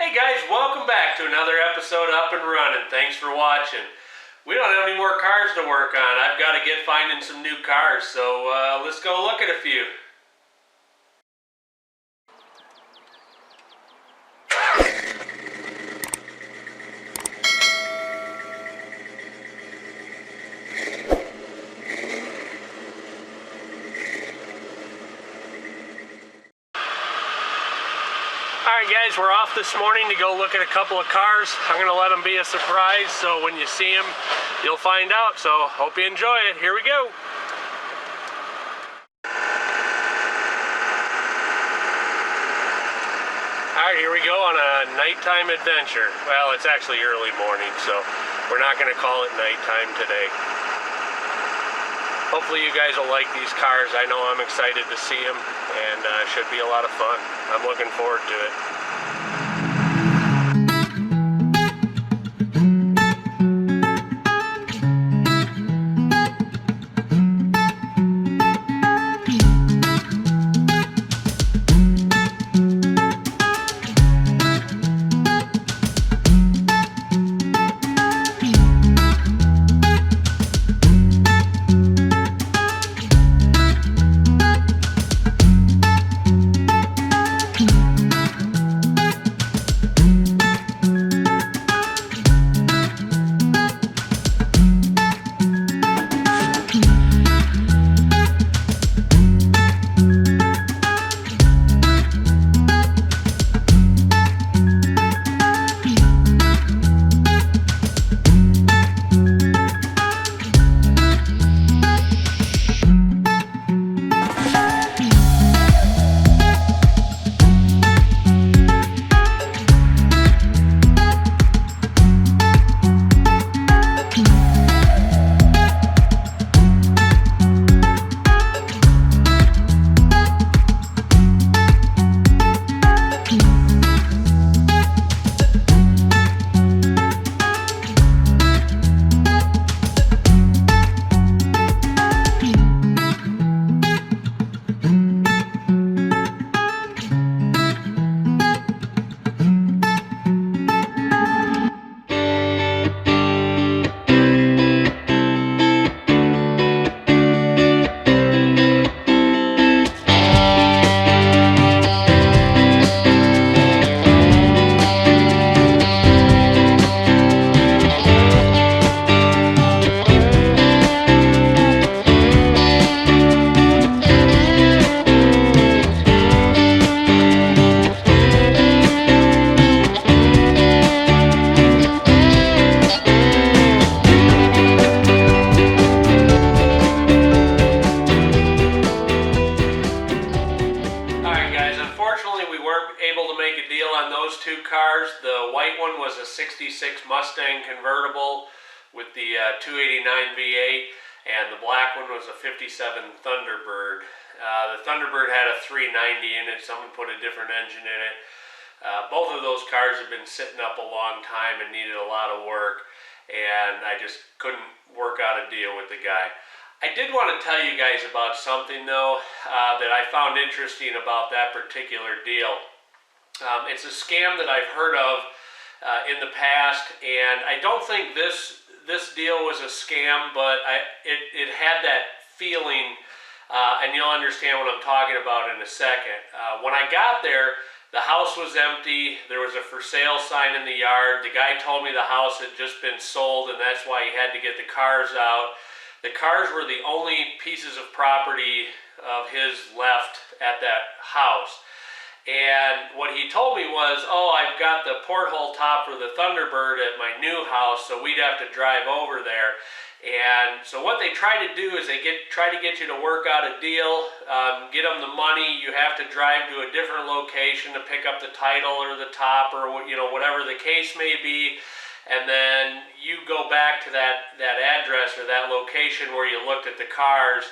Hey guys, welcome back to another episode of Up-N-Runnin. Thanks for watching. We don't have any more cars to work on. I've got to get finding some new cars, so let's go look at a few. Alright guys, we're off this morning to go look at a couple of cars. I'm going to let them be a surprise, so when you see them, you'll find out. So, hope you enjoy it. Here we go. Alright, here we go on a nighttime adventure. Well, it's actually early morning, so we're not going to call it nighttime today. Hopefully you guys will like these cars. I know I'm excited to see them, and should be a lot of fun. I'm looking forward to it. Cars. The white one was a 66 Mustang convertible with the 289 V8, and the black one was a 57 Thunderbird. The Thunderbird had a 390 in it. Someone put a different engine in it. Both of those cars have been sitting up a long time and needed a lot of work, and I just couldn't work out a deal with the guy. I did want to tell you guys about something though that I found interesting about that particular deal. It's a scam that I've heard of in the past, and I don't think this deal was a scam, but it had that feeling, and you'll understand what I'm talking about in a second. When I got there, the house was empty. There was a for sale sign in the yard. The guy told me the house had just been sold, and that's why he had to get the cars out. The cars were the only pieces of property of his left at that house. And what he told me was, oh, I've got the porthole top for the Thunderbird at my new house, so we'd have to drive over there. And so what they try to do is they try to get you to work out a deal, get them the money. You have to drive to a different location to pick up the title or the top or whatever the case may be. And then you go back to that address or that location where you looked at the cars,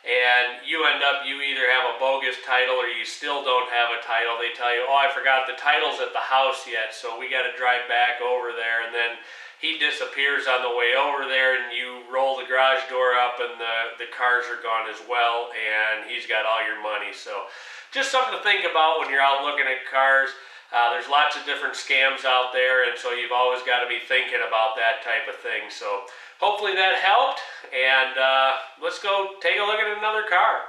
and you either have a bogus title or you still don't have a title. They tell you, oh, I forgot the title's at the house yet, so we got to drive back over there. And then he disappears on the way over there, and you roll the garage door up and the cars are gone as well, and he's got all your money. So just something to think about when you're out looking at cars. There's lots of different scams out there, and so you've always got to be thinking about that type of thing. So hopefully that helped, and let's go take a look at another car.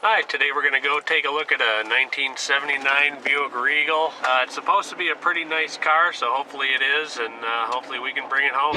Alright, today we're going to go take a look at a 1979 Buick Regal. It's supposed to be a pretty nice car, so hopefully it is, and hopefully we can bring it home.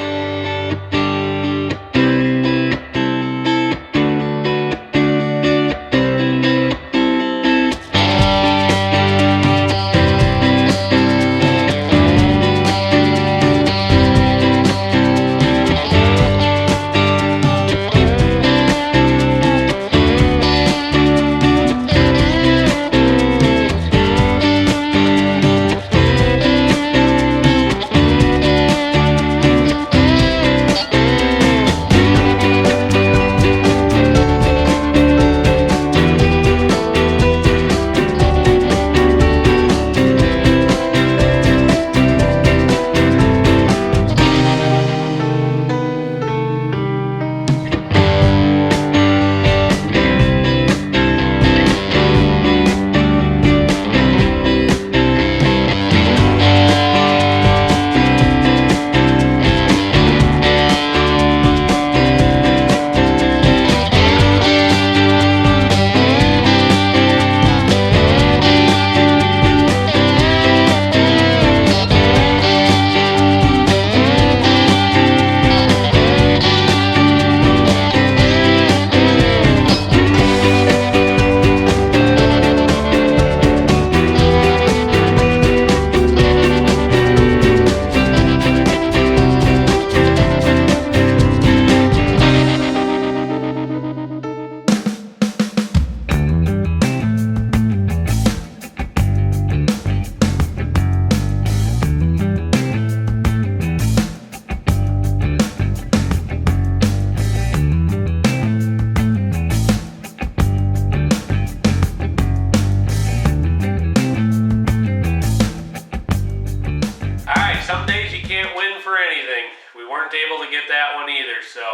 Some days you can't win for anything. We weren't able to get that one either, so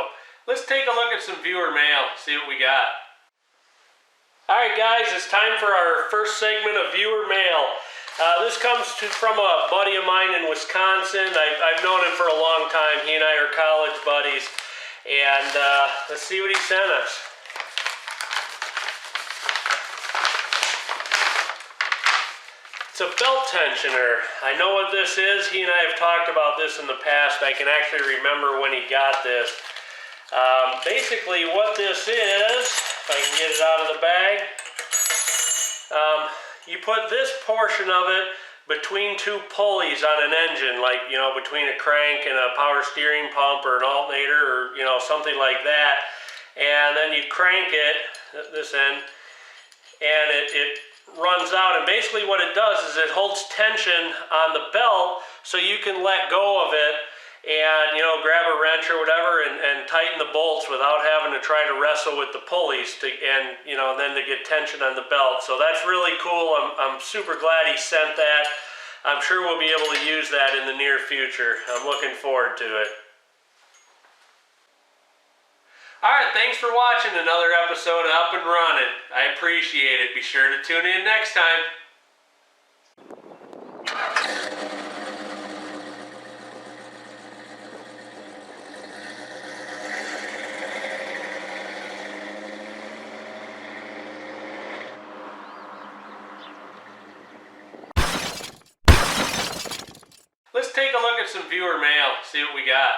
let's take a look at some viewer mail, see what we got. Alright guys, it's time for our first segment of viewer mail. This comes from a buddy of mine in Wisconsin. I've known him for a long time. He and I are college buddies. And let's see what he sent us. It's a belt tensioner. I know what this is. He and I have talked about this in the past. I can actually remember when he got this. Basically what this is, if I can get it out of the bag, you put this portion of it between two pulleys on an engine, like, you know, between a crank and a power steering pump or an alternator or, you know, something like that. And then you crank it, this end, and it runs out, and basically what it does is it holds tension on the belt so you can let go of it and, you know, grab a wrench or whatever and tighten the bolts without having to try to wrestle with the pulleys and, you know, then to get tension on the belt. So that's really cool. I'm super glad he sent that. I'm sure we'll be able to use that in the near future. I'm looking forward to it. Alright, thanks for watching another episode of Up-N-Runnin. I appreciate it. Be sure to tune in next time. Let's take a look at some viewer mail, see what we got.